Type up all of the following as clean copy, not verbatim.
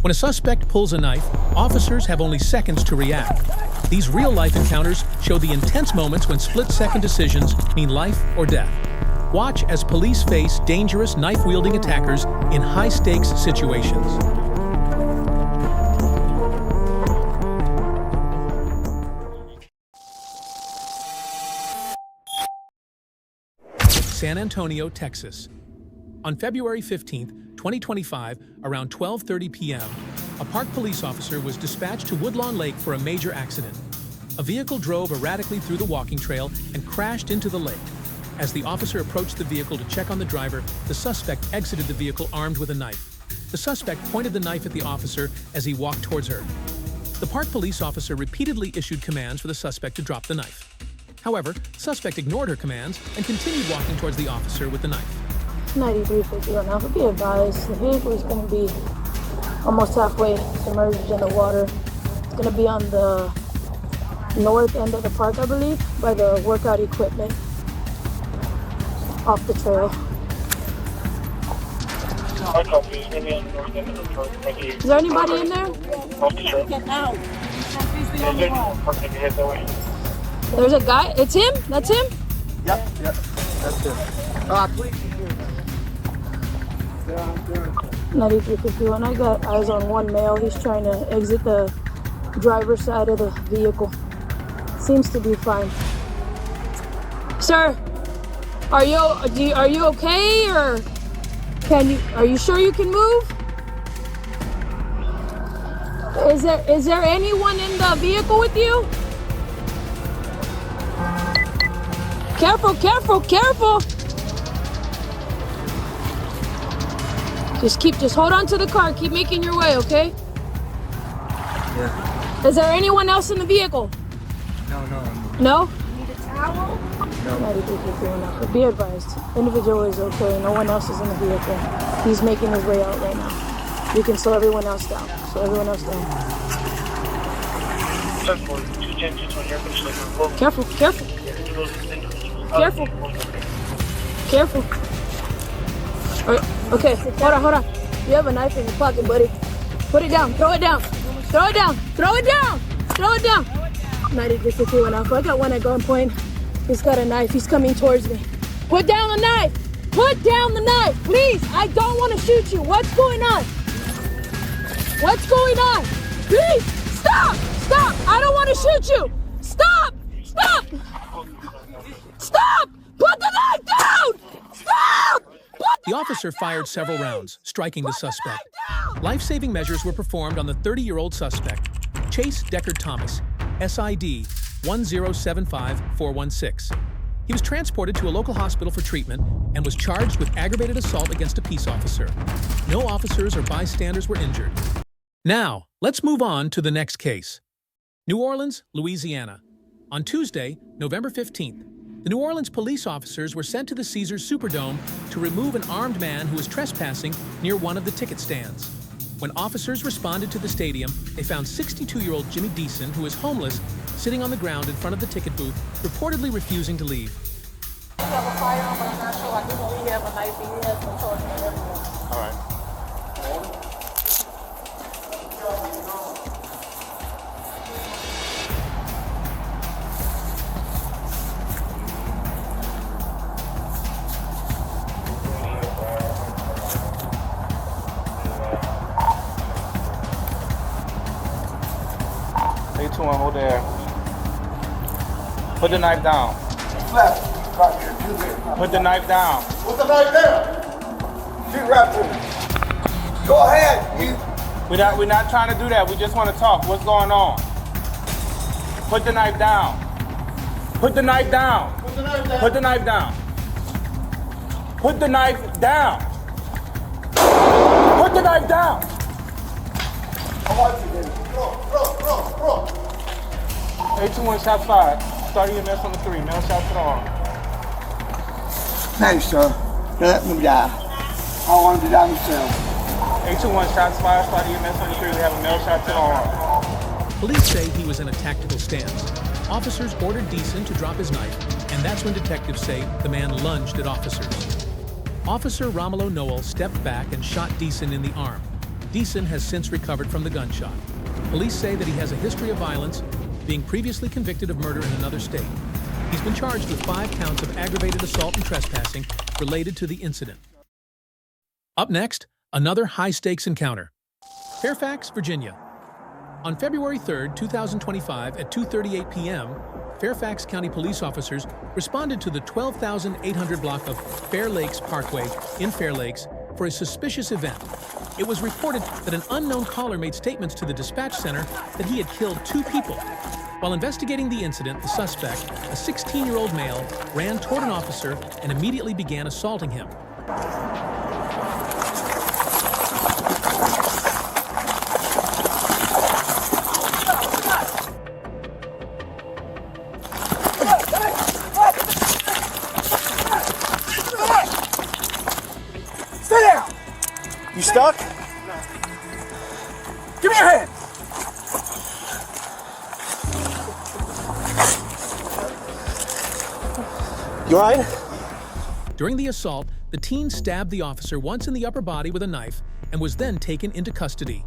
When a suspect pulls a knife, officers have only seconds to react. These real-life encounters show the intense moments when split-second decisions mean life or death. Watch as police face dangerous knife-wielding attackers in high-stakes situations. San Antonio, Texas. On February 15th, 2025, around 12:30 p.m., a park police officer was dispatched to Woodlawn Lake for a major accident. A vehicle drove erratically through the walking trail and crashed into the lake. As the officer approached the vehicle to check on the driver, the suspect exited the vehicle armed with a knife. The suspect pointed the knife at the officer as he walked towards her. The park police officer repeatedly issued commands for the suspect to drop the knife. However, the suspect ignored her commands and continued walking towards the officer with the knife. 9350 right now. But be advised, the vehicle is going to be almost halfway submerged in the water. It's going to be on the north end of the park, I believe, by the workout equipment off the trail. Is there anybody in there? Get out. There's a guy. It's him? That's him? Yep, that's him. Please. 9351. I got eyes on one male. He's trying to exit the driver's side of the vehicle. Seems to be fine. Sir, are you okay, or are you sure you can move? Is there anyone in the vehicle with you? Careful, careful, careful. Just hold on to the car. Keep making your way, okay? Yeah. Is there anyone else in the vehicle? No. No? Need a towel? No. But be advised, individual is okay. No one else is in the vehicle. He's making his way out right now. You can slow everyone else down. Slow everyone else down. Careful, careful. Careful. Careful. Okay, hold on. You have a knife in your pocket, buddy. Put it down. Throw it down. Throw it down. Throw it down. Throw it down. 9350 went off. I got one at gunpoint. He's got a knife. He's coming towards me. Put down the knife. Put down the knife, please. I don't want to shoot you. What's going on? What's going on? Please, stop. Stop. I don't want to shoot you. Stop. Stop. Stop. Put the knife down. Stop. The officer fired several rounds, striking the suspect. Life-saving measures were performed on the 30-year-old suspect, Chase Deckard Thomas, SID 1075416. He was transported to a local hospital for treatment and was charged with aggravated assault against a peace officer. No officers or bystanders were injured. Now, let's move on to the next case. New Orleans, Louisiana. On Tuesday, November 15th, the New Orleans police officers were sent to the Caesars Superdome to remove an armed man who was trespassing near one of the ticket stands. When officers responded to the stadium, they found 62-year-old Jimmy Deason, who is homeless, sitting on the ground in front of the ticket booth, reportedly refusing to leave. We have a firearm, but I'm not sure. I do know we have a knife. He has some sort of everything. All right. Hold there. Put the knife down. Put the knife down. Put the knife down. Shoot right to me. Go ahead. We're not trying to do that. We just want to talk. What's going on? Put the knife down. Put the knife down. Put the knife down. Put the knife down. Put the knife down. Put the knife down. I want you to throw. 821 shots fired. Start EMS on the 3. Male shot to the arm. Thanks, sir. Let me die. I wanted to die myself. 821 shots fired. Start EMS on the 3. We have a male shot to the arm. Police say he was in a tactical stance. Officers ordered Deason to drop his knife, and that's when detectives say the man lunged at officers. Officer Romulo Noel stepped back and shot Deason in the arm. Deason has since recovered from the gunshot. Police say that he has a history of violence, being previously convicted of murder in another state. He's been charged with 5 counts of aggravated assault and trespassing related to the incident. Up next, another high-stakes encounter. Fairfax, Virginia. On February 3, 2025 at 2:38 p.m., Fairfax County police officers responded to the 12,800 block of Fair Lakes Parkway in Fair Lakes for a suspicious event. It was reported that an unknown caller made statements to the dispatch center that he had killed 2 people. While investigating the incident, the suspect, a 16-year-old male, ran toward an officer and immediately began assaulting him. Stay down! You stuck? Give me your hand! You all right? During the assault, the teen stabbed the officer once in the upper body with a knife and was then taken into custody.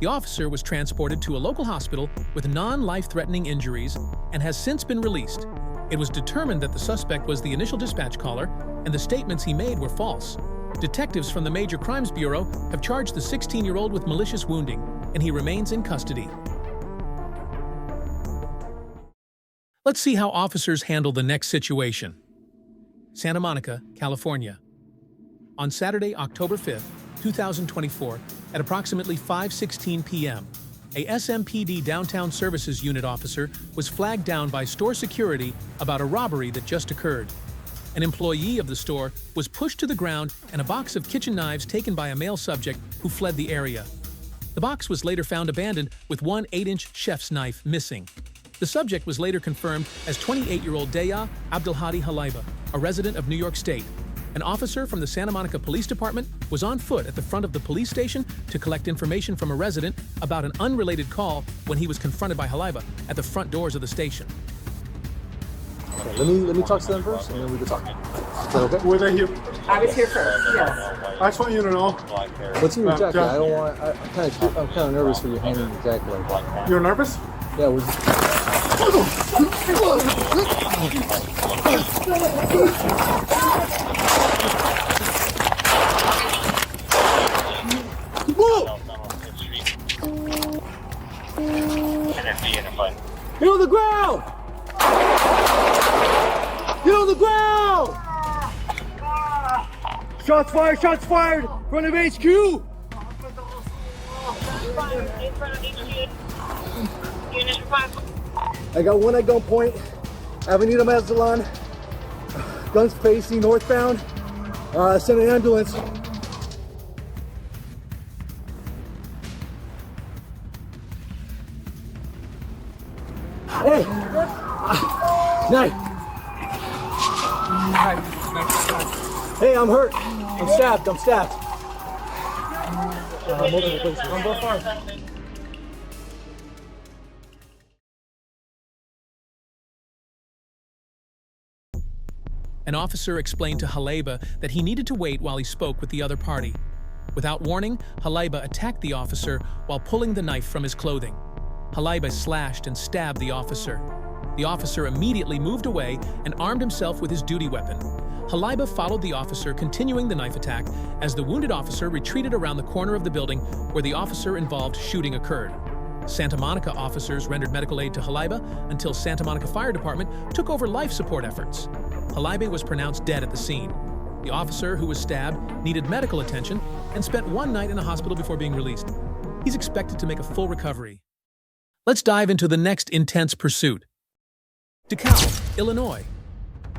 The officer was transported to a local hospital with non-life-threatening injuries and has since been released. It was determined that the suspect was the initial dispatch caller and the statements he made were false. Detectives from the Major Crimes Bureau have charged the 16-year-old with malicious wounding, and he remains in custody. Let's see how officers handle the next situation. Santa Monica, California. On Saturday, October 5, 2024, at approximately 5:16 p.m., a SMPD Downtown Services Unit officer was flagged down by store security about a robbery that just occurred. An employee of the store was pushed to the ground and a box of kitchen knives taken by a male subject who fled the area. The box was later found abandoned with one 8-inch chef's knife missing. The subject was later confirmed as 28-year-old Deya Abdelhadi Halaiba, a resident of New York State. An officer from the Santa Monica Police Department was on foot at the front of the police station to collect information from a resident about an unrelated call when he was confronted by Halaiba at the front doors of the station. Okay, let me talk to them first, and then we can talk. Is that okay? Were they here? I was here first, yes. I just want you to know. What's in your jacket? I don't want. I'm kind of nervous for you handing your jacket like that. You're nervous? Yeah. Get on the ground! Get on the ground! Shots fired! Shots fired! Front of HQ! I got one at gunpoint, Avenida Mazatlan, guns facing northbound, send an ambulance. Hey! Knife! Hey, I'm hurt. I'm stabbed. Multiple places. On both arms. An officer explained to Halaiba that he needed to wait while he spoke with the other party. Without warning, Halaiba attacked the officer while pulling the knife from his clothing. Halaiba slashed and stabbed the officer. The officer immediately moved away and armed himself with his duty weapon. Halaiba followed the officer, continuing the knife attack as the wounded officer retreated around the corner of the building where the officer involved shooting occurred. Santa Monica officers rendered medical aid to Halaiba until Santa Monica Fire Department took over life support efforts. Halaiba was pronounced dead at the scene. The officer who was stabbed needed medical attention and spent one night in a hospital before being released. He's expected to make a full recovery. Let's dive into the next intense pursuit. DeKalb, Illinois.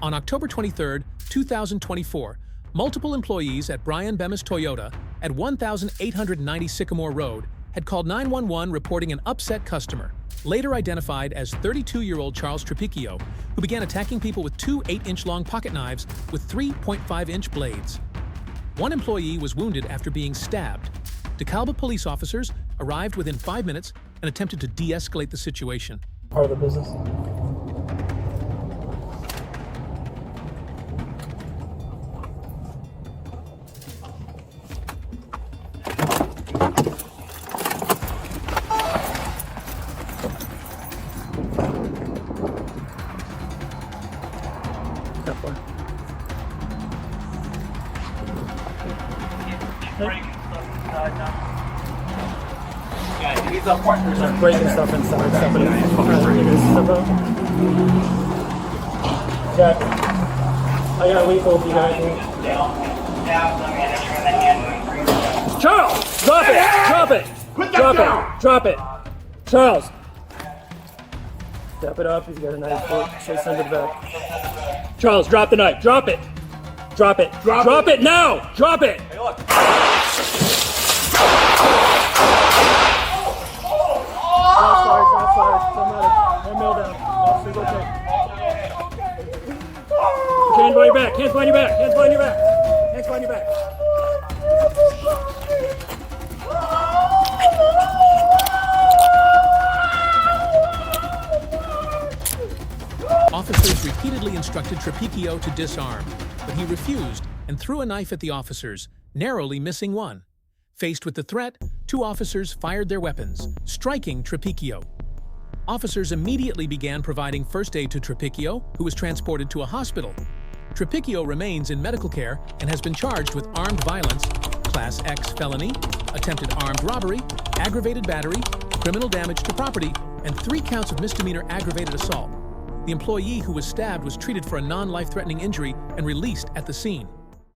On October 23, 2024, multiple employees at Brian Bemis Toyota at 1890 Sycamore Road had called 911 reporting an upset customer, later identified as 32-year-old Charles Trapicchio, who began attacking people with two 8-inch-long pocket knives with 3.5-inch blades. One employee was wounded after being stabbed. DeKalb police officers arrived within 5 minutes and attempted to de-escalate the situation. Part of the business. Start breaking stuff inside. Stuff it in. Stuff out. Jack, I got lethal if you guys need. Charles! Drop it! Drop it! Drop it! Drop it! Charles! Step it up. He's got a knife. So send it back. Charles, drop the knife. Drop it! Drop it! Drop it now! Drop it! Hey, look. One mil down. Officer's okay. Hands behind your back. Hands behind your back. Hands behind your back. Hands behind your back. Officers repeatedly instructed Trapicchio to disarm, but he refused and threw a knife at the officers, narrowly missing one. Faced with the threat, 2 officers fired their weapons, striking Trapicchio. Officers immediately began providing first aid to Trapicchio, who was transported to a hospital. Trapicchio remains in medical care and has been charged with armed violence, Class X felony, attempted armed robbery, aggravated battery, criminal damage to property, and 3 counts of misdemeanor aggravated assault. The employee who was stabbed was treated for a non-life-threatening injury and released at the scene.